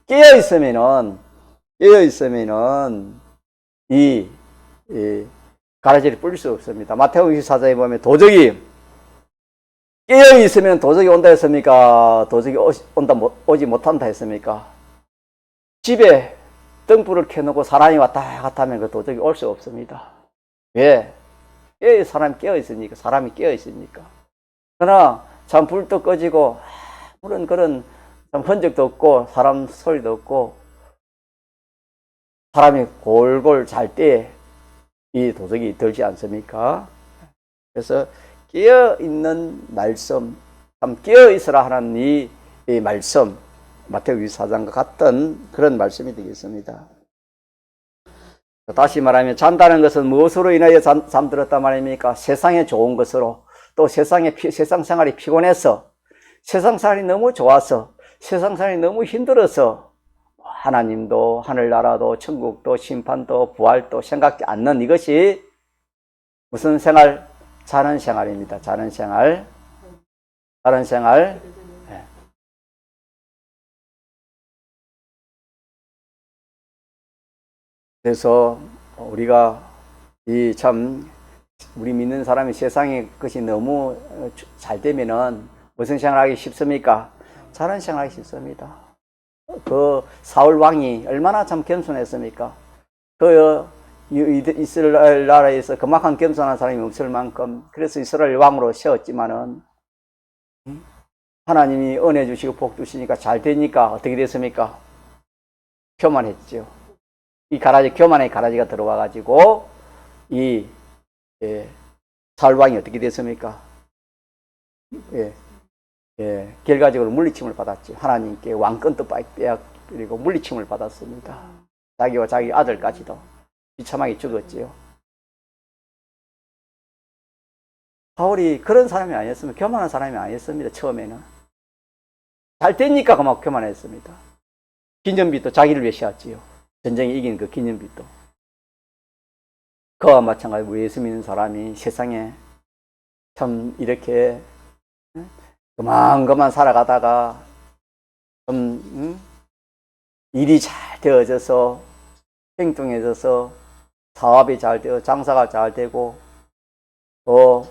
깨어있으면은 이 가라지를 뿌릴 수 없습니다. 마태복음 24장에 보면 도적이 깨어있으면 도적이 온다 했습니까? 도적이 오지 못한다 했습니까? 집에 등불을 켜놓고 사람이 왔다 갔다 하면 그 도적이 올 수 없습니다. 왜? 사람이 깨어있으니까. 그러나 참 불도 꺼지고 그런 참 흔적도 없고 사람 소리도 없고 사람이 골골 잘 때 이 도적이 들지 않습니까? 그래서 깨어있는 말씀, 참 깨어있으라 하는 이 말씀, 마태복음 24장과 같은 그런 말씀이 되겠습니다. 다시 말하면 잔다는 것은 무엇으로 인하여 잠들었단 말입니까? 세상에 좋은 것으로, 또 세상 생활이 피곤해서, 세상 생활이 너무 좋아서, 세상 생활이 너무 힘들어서 하나님도 하늘나라도 천국도 심판도 부활도 생각지 않는 이것이 무슨 생활? 자는 생활입니다. 자는 생활. 네. 그래서 우리가 우리 믿는 사람이 세상의 것이 너무 잘 되면은 무슨 생활하기 쉽습니까? 자는 생활하기 쉽습니다. 그 사울 왕이 얼마나 참 겸손했습니까? 그 이스라엘 나라에서 그만큼 겸손한 사람이 없을 만큼 그래서 이스라엘 왕으로 세웠지만은 하나님이 은혜 주시고 복 주시니까 잘 되니까 어떻게 됐습니까? 교만했죠. 교만의 가라지가 들어와 가지고 사울 왕이 어떻게 됐습니까? 결과적으로 물리침을 받았지. 하나님께 왕권도 빼앗기고 물리침을 받았습니다. 자기와 자기 아들까지도 비참하게 죽었지요. 바울이 그런 사람이 아니었습니다. 교만한 사람이 아니었습니다. 처음에는 잘 되니까 그만 교만했습니다. 기념빚도 자기를 위해 씌웠지요. 전쟁에 이긴 그 기념빚도. 그와 마찬가지로 우리 예수 믿는 사람이 세상에 참 이렇게 그만 살아가다가 좀 일이 잘 되어져서 행동해져서 사업이 잘 되어 장사가 잘 되고 또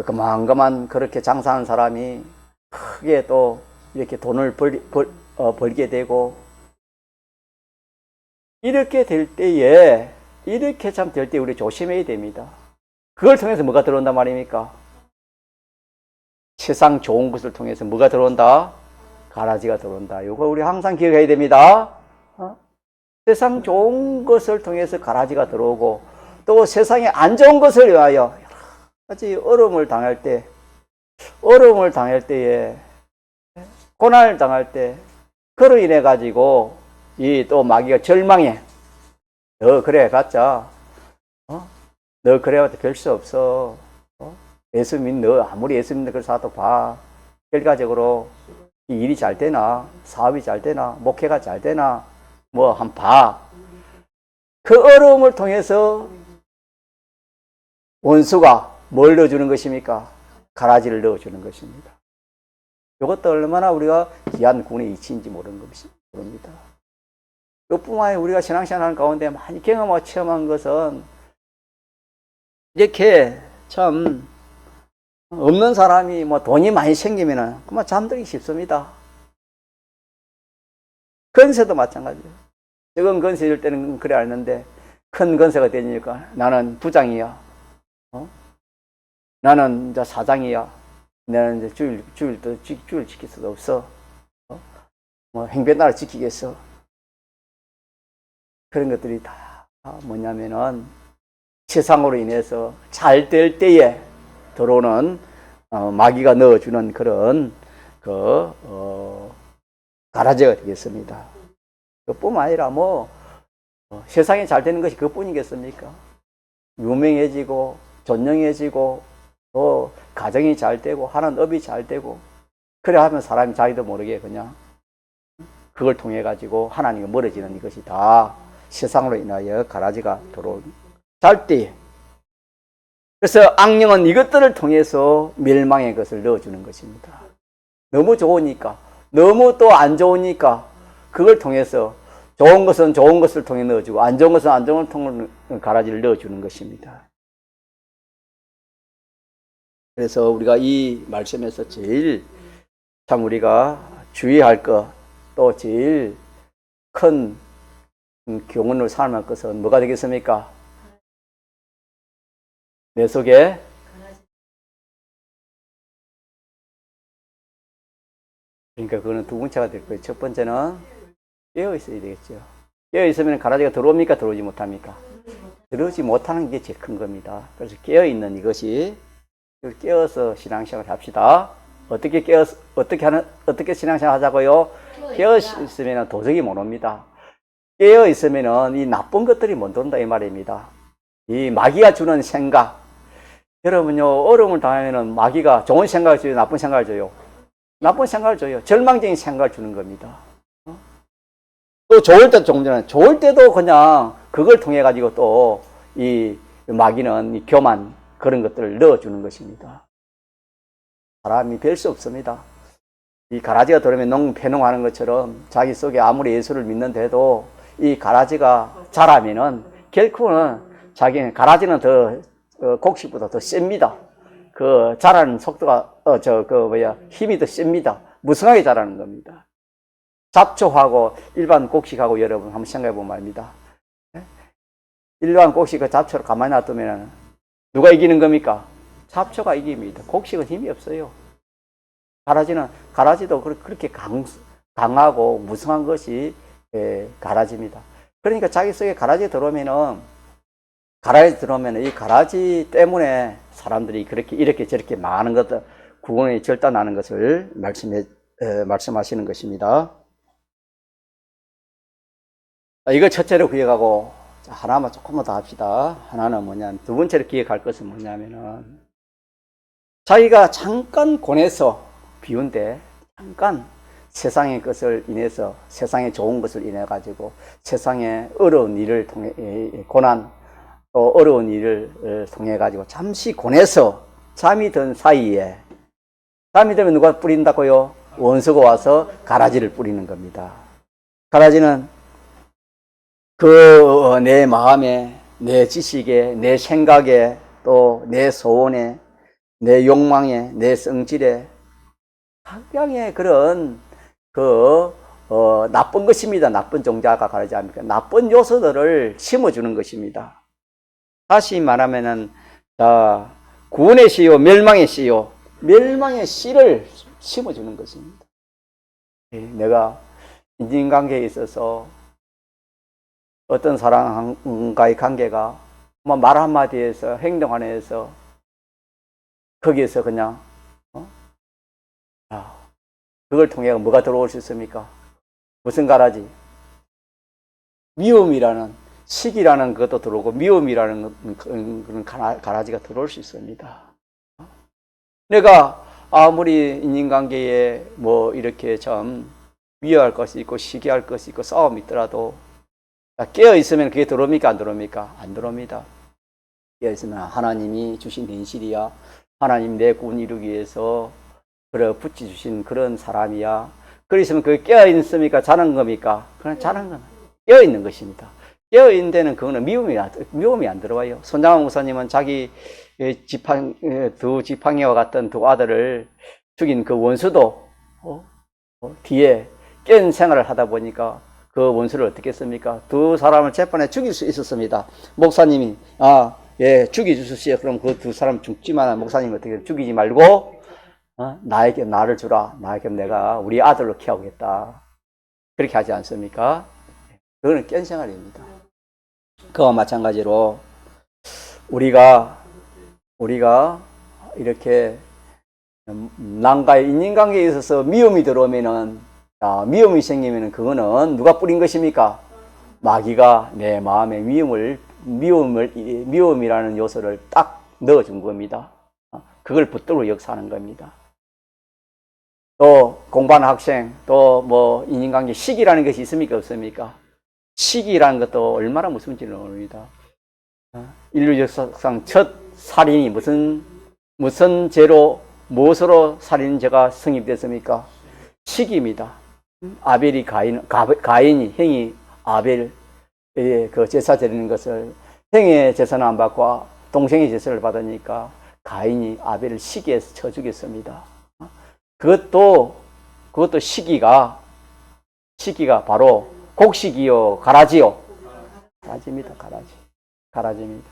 그만 그렇게 장사하는 사람이 크게 또 이렇게 돈을 벌게 되고 이렇게 될 때에 우리 조심해야 됩니다. 그걸 통해서 뭐가 들어온단 말입니까? 세상 좋은 것을 통해서 뭐가 들어온다? 가라지가 들어온다. 이거 우리 항상 기억해야 됩니다. 세상 좋은 것을 통해서 가라지가 들어오고 또 세상에 안 좋은 것을 위하여 여러 가지 어려움을 당할 때 어려움을 당할 때에, 고난을 당할 때, 그로 인해 가지고 이 또 마귀가 절망해. 너 그래 봤자 너 그래봤자 별 수 없어. 예수 믿 너 아무리 예수 믿는 걸 사도 봐. 결과적으로 이 일이 잘 되나, 사업이 잘 되나, 목회가 잘 되나, 뭐 한 봐. 그 어려움을 통해서 원수가 뭘 넣어주는 것입니까? 가라지를 넣어주는 것입니다. 이것도 얼마나 우리가 귀한 군의 이치인지 모릅니다. 이것뿐만 아니라 우리가 신앙생활하는 가운데 많이 경험하고 체험한 것은 이렇게 참 없는 사람이 뭐 돈이 많이 생기면은 그만 잠들기 쉽습니다. 건세도 마찬가지예요. 적은 건세일 때는 그래 알는데 큰 건세가 되니까 나는 부장이야. 나는 이제 사장이야. 나는 이제 주일 지킬 수도 없어. 뭐 행변나라 지키겠어. 그런 것들이 다 뭐냐면은 세상으로 인해서 잘 될 때에 들어오는 마귀가 넣어주는 그런 가라지가 되겠습니다. 그뿐만 아니라 세상에 잘 되는 것이 그뿐이겠습니까? 유명해지고 존영해지고 또 가정이 잘 되고 하는 업이 잘 되고 그래 하면 사람이 자기도 모르게 그냥 그걸 통해 가지고 하나님과 멀어지는 이것이 다 세상으로 인하여 가라지가 들어온 잘때. 그래서 악령은 이것들을 통해서 멸망의 것을 넣어주는 것입니다. 너무 좋으니까, 너무 또 안 좋으니까 그걸 통해서 좋은 것은 좋은 것을 통해 넣어주고 안 좋은 것은 안 좋은 것을 통해 가라지를 넣어주는 것입니다. 그래서 우리가 이 말씀에서 제일 참 우리가 주의할 것, 또 제일 큰 교훈을 삼을 것은 뭐가 되겠습니까? 내 속에 그러니까 그거는 두 번째가 될 거예요. 첫 번째는 깨어 있어야 되겠죠. 깨어 있으면 가라지가 들어옵니까? 들어오지 못합니까? 들어오지 못하는 게 제일 큰 겁니다. 그래서 깨어 있는 이것이 깨어서 신앙생활을 합시다. 어떻게 신앙생활 하자고요? 깨어 있으면 도저히 못 옵니다. 깨어 있으면 이 나쁜 것들이 못 온다 이 말입니다. 이 마귀가 주는 생각. 여러분요, 어려움을 당하면 마귀가 좋은 생각을 줘요, 나쁜 생각을 줘요? 나쁜 생각을 줘요. 절망적인 생각을 주는 겁니다. 또 좋을 때도 좋을 때도 그냥 그걸 통해 가지고 또 이 마귀는 이 교만 그런 것들을 넣어주는 것입니다. 사람이 별 수 없습니다. 이 가라지가 들어오면 패농하는 것처럼 자기 속에 아무리 예수를 믿는데도 이 가라지가 자라면은 결국은 자기는 가라지는 더 곡식보다 더 셉니다. 그 자라는 속도가 힘이 더 셉니다. 무성하게 자라는 겁니다. 잡초하고 일반 곡식하고 여러분 한번 생각해 보면 말입니다. 일반 곡식 그 잡초를 가만히 놔두면 누가 이기는 겁니까? 잡초가 이깁니다. 곡식은 힘이 없어요. 가라지도 그렇게 강하고 무성한 것이 가라지입니다. 그러니까 자기 속에 가라지 들어오면은 이 가라지 때문에 사람들이 이렇게 저렇게 많은 것들, 구원이 절단하는 것을 말씀하시는 것입니다. 이걸 첫째로 기억하고, 하나만 조금만 더 합시다. 하나는 뭐냐면, 두 번째로 기억할 것은 뭐냐면은, 자기가 잠깐 권해서 비운데, 잠깐 세상의 것을 인해서, 세상의 좋은 것을 인해 가지고, 세상의 어려운 일을 통해, 고난, 또 어려운 일을 통해 가지고 잠시 권해서 잠이 든 사이에 잠이 들면 누가 뿌린다고요? 원수가 와서 가라지를 뿌리는 겁니다. 가라지는 내 마음에, 내 지식에, 내 생각에, 또 내 소원에, 내 욕망에, 내 성질에 각양의 그런 나쁜 것입니다. 나쁜 종자가 가라지 아닙니까? 나쁜 요소들을 심어주는 것입니다. 다시 말하면은, 구원의 씨요, 멸망의 씨요, 멸망의 씨를 심어주는 것입니다. 내가 인간관계에 있어서 어떤 사람과의 관계가 말 한마디에서 행동 안에서 거기에서 그냥 그걸 통해 뭐가 들어올 수 있습니까? 무슨 가라지? 미움이라는, 시기라는 것도 들어오고 미움이라는 그런 가라지가 들어올 수 있습니다. 내가 아무리 인간관계에 뭐 이렇게 참 미워할 것이 있고 시기할 것이 있고 싸움이 있더라도 깨어있으면 그게 들어옵니까? 안 들어옵니까? 안 들어옵니다. 깨어있으면 하나님이 주신 현실이야. 하나님 내 구원 이루기 위해서 그래 붙여주신 그런 사람이야. 그러시면 그게 깨어있습니까? 자는 겁니까? 그냥 자는 건 깨어있는 것입니다. 깨어있는 데는 그거는 미움이 안 들어와요. 손장원 목사님은 자기 두 지팡이와 같은 두 아들을 죽인 그 원수도 뒤에 깬 생활을 하다 보니까 그 원수를 어떻게 했습니까? 두 사람을 재판에 죽일 수 있었습니다. 목사님이 죽여주십시오. 그럼 그 두 사람 죽지만 목사님 어떻게 죽이지 말고 나에게 나를 주라. 나에게 내가 우리 아들로 키우겠다. 그렇게 하지 않습니까? 그거는 깬 생활입니다. 그와 마찬가지로 우리가 이렇게 남과의 인간관계에 있어서 미움이 들어오면은, 미움이 생기면은 그거는 누가 뿌린 것입니까? 마귀가 내 마음에 미움이라는 요소를 딱 넣어준 겁니다. 그걸 붙들고 역사하는 겁니다. 또 공부하는 학생, 또 뭐 인간관계 시기라는 것이 있습니까? 없습니까? 시기라는 것도 얼마나 무서운지를 모릅니다. 인류 역사상 첫 살인이 무슨 죄로, 무엇으로 살인죄가 성립됐습니까? 시기입니다. 아벨이 가인이 형이 아벨 그 제사 드리는 것을 형의 제사는 안 받고 동생의 제사를 받으니까 가인이 아벨을 시기해서 쳐 죽였습니다. 그것도 시기가 바로 곡식이요, 가라지요? 가라지입니다, 가라지입니다.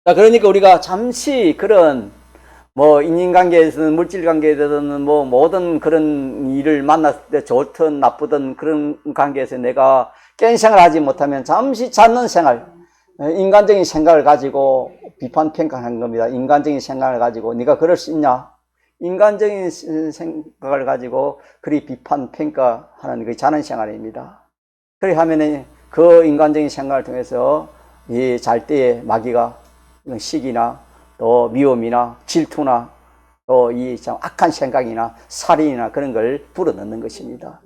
자, 그러니까 우리가 잠시 그런 뭐 인간관계에서는 물질관계에서는 뭐 모든 그런 일을 만났을 때 좋든 나쁘든 그런 관계에서 내가 깬 생활을 하지 못하면 잠시 찾는 생활, 인간적인 생각을 가지고 비판 평가하는 겁니다. 인간적인 생각을 가지고 네가 그럴 수 있냐? 인간적인 생각을 가지고 그리 비판 평가하는 그 자는 생활입니다. 그래 하면은 그 인간적인 생각을 통해서 이 잘 때에 마귀가 시기나 또 미움이나 질투나 또 이 참 악한 생각이나 살인이나 그런 걸 불어넣는 것입니다.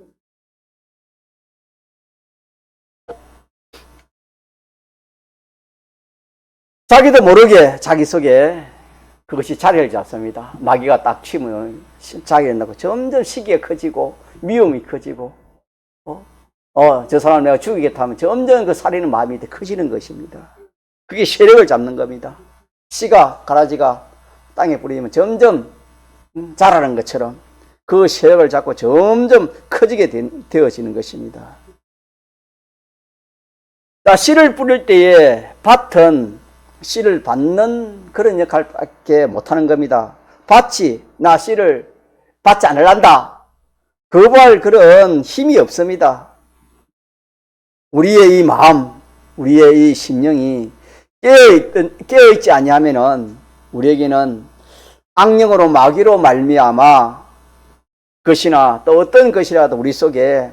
자기도 모르게 자기 속에 그것이 자리를 잡습니다. 마귀가 딱 치면 자기를 낳고 점점 시기가 커지고 미움이 커지고 저 사람 내가 죽이겠다 하면 점점 그 살리는 마음이 커지는 것입니다. 그게 세력을 잡는 겁니다. 씨가 가라지가 땅에 뿌리면 점점 자라는 것처럼 그 세력을 잡고 점점 커지게 되어지는 것입니다. 자, 씨를 뿌릴 때에 밭은 씨를 받는 그런 역할밖에 못하는 겁니다. 밭이 나 씨를 받지 않으란다. 거부할 그런 힘이 없습니다. 우리의 이 마음, 우리의 이 심령이 깨어있지 아니하면은 우리에게는 악령으로 마귀로 말미암아 것이나 또 어떤 것이라도 우리 속에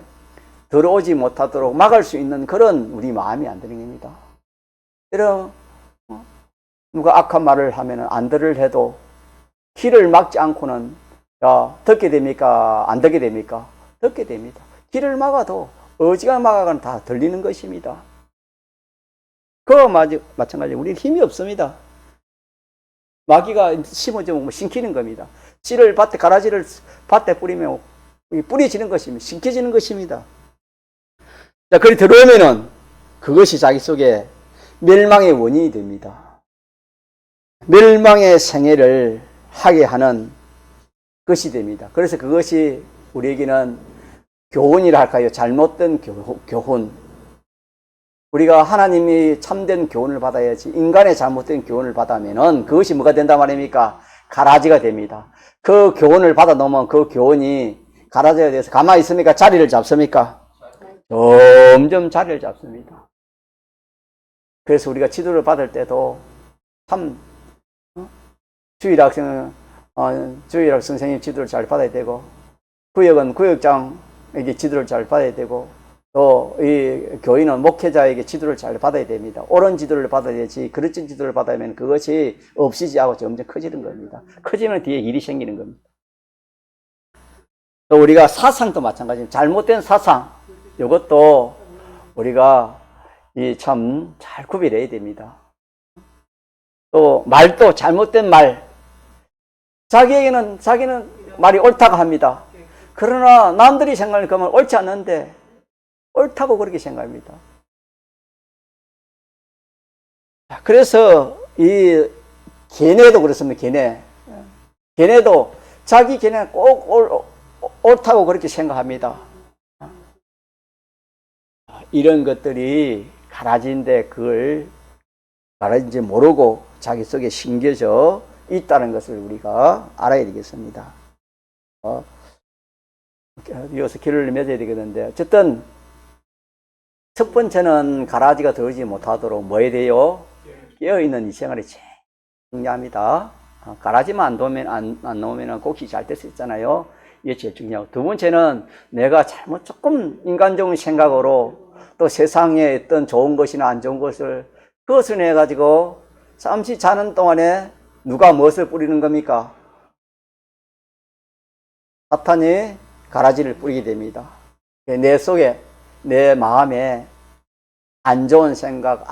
들어오지 못하도록 막을 수 있는 그런 우리 마음이 안 되는 겁니다. 여러분, 누가 악한 말을 하면 안 들을 해도 귀를 막지 않고는 듣게 됩니까? 안 듣게 됩니까? 듣게 됩니다. 귀를 막아도 어지간히 막아가는 다 들리는 것입니다. 그와 마찬가지로 우리는 힘이 없습니다. 마귀가 심어주면 심기는 겁니다. 씨를 밭에 가라지를 밭에 뿌리면 뿌려지는 것입니다. 심겨지는 것입니다. 자, 그리 들어오면은 그것이 자기 속에 멸망의 원인이 됩니다. 멸망의 생애를 하게 하는 것이 됩니다. 그래서 그것이 우리에게는 교훈이라 할까요? 잘못된 교훈. 우리가 하나님이 참된 교훈을 받아야지 인간의 잘못된 교훈을 받으면은 그것이 뭐가 된단 말입니까? 가라지가 됩니다. 그 교훈을 받아 놓으면 그 교훈이 가라지가 돼서 가만히 있습니까? 자리를 잡습니까? 점점 자리를 잡습니다. 그래서 우리가 지도를 받을 때도 참 주일학 선생님 지도를 잘 받아야 되고, 구역은 구역장에게 지도를 잘 받아야 되고, 또 이 교인은 목회자에게 지도를 잘 받아야 됩니다. 옳은 지도를 받아야지, 그릇진 지도를 받으면 그것이 없이지하고 점점 커지는 겁니다. 커지면 뒤에 일이 생기는 겁니다. 또 우리가 사상도 마찬가지입니다. 잘못된 사상, 이것도 우리가 참 잘 구별해야 됩니다. 또 말도 잘못된 말, 자기는 말이 옳다고 합니다. 그러나 남들이 생각하는 그 말 옳지 않는데 옳다고 그렇게 생각합니다. 그래서 이 걔네도 그렇습니다. 걔네도 자기 걔네는 꼭 옳다고 그렇게 생각합니다. 이런 것들이 가라지인데 그걸 가라지인지 모르고 자기 속에 심겨져 있다는 것을 우리가 알아야 되겠습니다. 이어서 길을 맺어야 되겠는데, 어쨌든 첫 번째는 가라지가 들어오지 못하도록 뭐 해야 돼요? 깨어있는 이 생활이 제일 중요합니다. 가라지만 안 놓으면 곡식이 잘 될 수 있잖아요. 이게 제일 중요하고, 두 번째는 내가 조금 인간적인 생각으로 또 세상에 어떤 좋은 것이나 안 좋은 그것을 해가지고 잠시 자는 동안에 누가 무엇을 뿌리는 겁니까? 사탄이 가라지를 뿌리게 됩니다. 내 속에, 내 마음에 안 좋은 생각,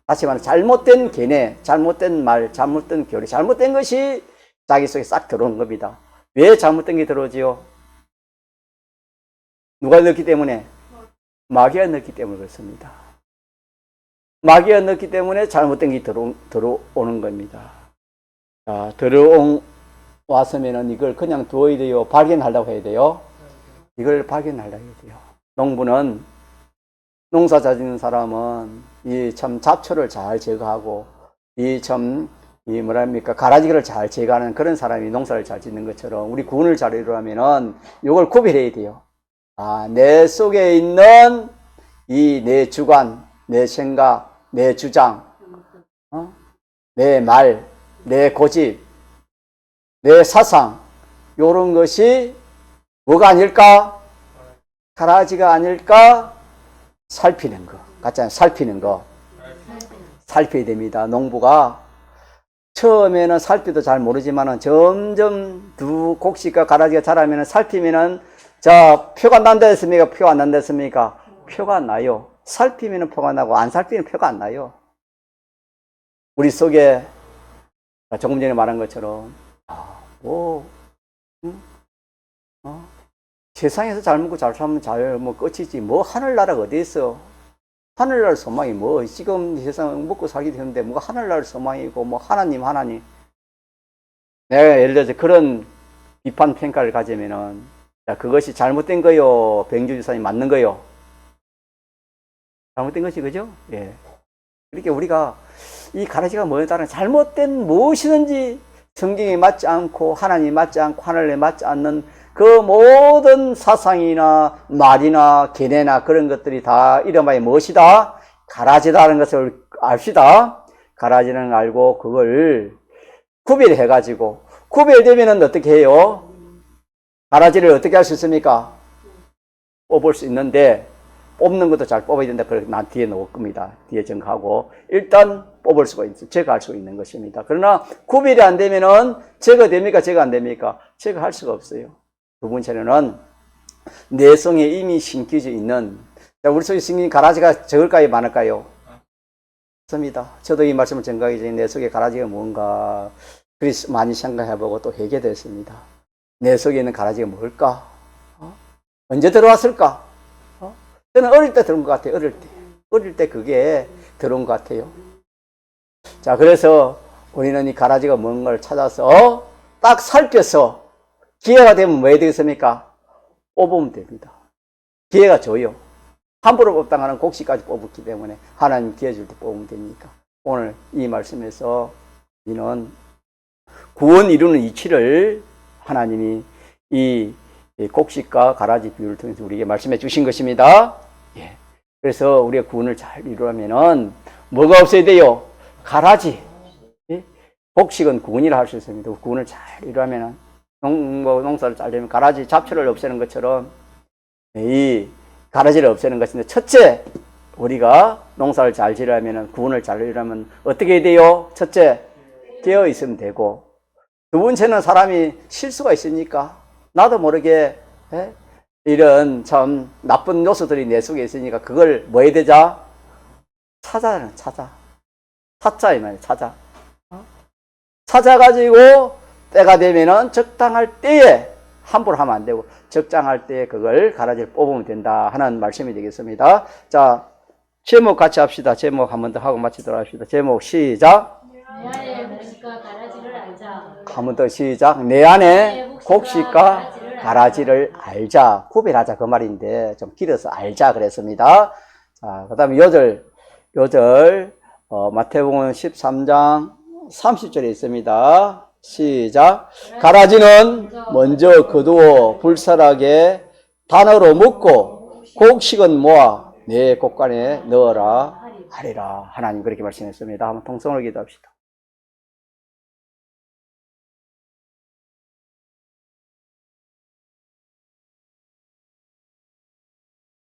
다시 말해 잘못된 견해, 잘못된 말, 잘못된 교리, 잘못된 것이 자기 속에 싹 들어오는 겁니다. 왜 잘못된 게 들어오지요? 누가 넣기 때문에? 마귀가 넣기 때문에 그렇습니다. 마귀가 넣기 때문에 잘못된 게 들어오는 겁니다. 자, 왔으면은 이걸 그냥 두어야 돼요? 발견하려고 해야 돼요? 이걸 발견하려고 해야 돼요. 농부는, 농사 짓는 사람은 이 참 잡초를 잘 제거하고, 가라지를 잘 제거하는 그런 사람이 농사를 잘 짓는 것처럼 우리 구원을 잘 이루려면은 이걸 구별해야 돼요. 내 속에 있는 내 주관, 내 생각, 내 주장, 내 말, 내 고집, 내 사상, 요런 것이 뭐가 아닐까? 가라지가 아닐까? 살피는 거. 같잖아요. 살피는 거. 살펴야 됩니다. 농부가 처음에는 살피도 잘 모르지만은 점점 곡식과 가라지가 자라면은 살피면은 표가 난다 했습니까? 표가 안 난다 했습니까? 표가 나요. 살피면은 표가 나고 안 살피면 표가 안 나요. 우리 속에 조금 전에 말한 것처럼 세상에서 잘 먹고 잘 살면 끝이지. 하늘나라가 어디 있어? 하늘날 소망이 지금 세상 먹고 살게 되는데 뭐가 하늘날 소망이고 하나님. 내가 예를 들어서 그런 비판 평가를 가지면은 그것이 잘못된 거요? 백주지사님 맞는 거요? 잘못된 것이 그죠? 예. 이렇게 우리가 이 가라지가 뭐에 따른 잘못된 무엇이든지 성경에 맞지 않고 하나님에 맞지 않고 하늘에 맞지 않는 그 모든 사상이나 말이나 견해나 그런 것들이 다 이름하여 무엇이다? 가라지다라는 것을 압시다. 가라지는 알고 그걸 구별해가지고, 구별되면은 어떻게 해요? 가라지를 어떻게 할 수 있습니까? 뽑을 수 있는데, 뽑는 것도 잘 뽑아야 된다. 그래서 난 뒤에 놓을 겁니다. 뒤에 정하고 일단 뽑을 수가 있어. 제거할 수 있는 것입니다. 그러나 구별이 안 되면은 제거됩니까? 제거 안 됩니까? 제거할 수가 없어요. 두 번째는 내성에 이미 심겨져 있는, 우리 속에 심긴 가라지가 적을까요? 많을까요? 맞습니다. 저도 이 말씀을 전가하기 전에 내 속에 가라지가 뭔가 그리 많이 생각해보고 또 회개됐습니다. 내 속에 있는 가라지가 뭘까? 언제 들어왔을까? 저는 어릴 때 들어온 것 같아요. 어릴 때 그게 들어온 것 같아요. 자, 그래서 우리는 이 가라지가 뭔가를 찾아서 딱 살펴서 기회가 되면 뭐 해야 되겠습니까? 뽑으면 됩니다. 기회가 줘요. 함부로 뽑다가는 곡식까지 뽑았기 때문에 하나님 기회 줄 때 뽑으면 되니까. 오늘 이 말씀에서 우리는 구원 이루는 이치를 하나님이 이 곡식과 가라지 비유를 통해서 우리에게 말씀해 주신 것입니다. 예. 그래서 우리가 구원을 잘 이루려면은 뭐가 없어야 돼요? 가라지. 예? 곡식은 구근이라 할 수 있습니다. 구근을 잘 이루면 농사를 잘 되면 가라지 잡초를 없애는 것처럼 이 가라지를 없애는 것인데, 첫째 우리가 농사를 잘 지으려면, 구근을 잘 이루려면 어떻게 해야 돼요? 첫째, 깨어 있으면 되고, 두 번째는 사람이 실수가 있으니까 나도 모르게 이런 참 나쁜 요소들이 내 속에 있으니까 그걸 뭐 해야 되자? 찾아. 찾자 이 말이야. 찾아가지고 때가 되면은 적당할 때에 함부로 하면 안 되고, 적당할 때에 그걸 가라지를 뽑으면 된다 하는 말씀이 되겠습니다. 자, 제목 같이 합시다. 제목 한 번 더 하고 마치도록 합시다. 제목 시작. 내 안에 곡식과 가라지를 알자. 한 번 더 시작. 내 안에 곡식과 가라지를 알자. 구별하자 그 말인데 좀 길어서 알자 그랬습니다. 자, 그 다음에 요절 마태복음 13장 30절에 있습니다. 시작. 가라지는 먼저 거두어 불살하게 단으로 묶고 곡식은 모아 내 곡간에 넣어라 하리라. 하나님 그렇게 말씀했습니다. 한번 통성을 기도합시다.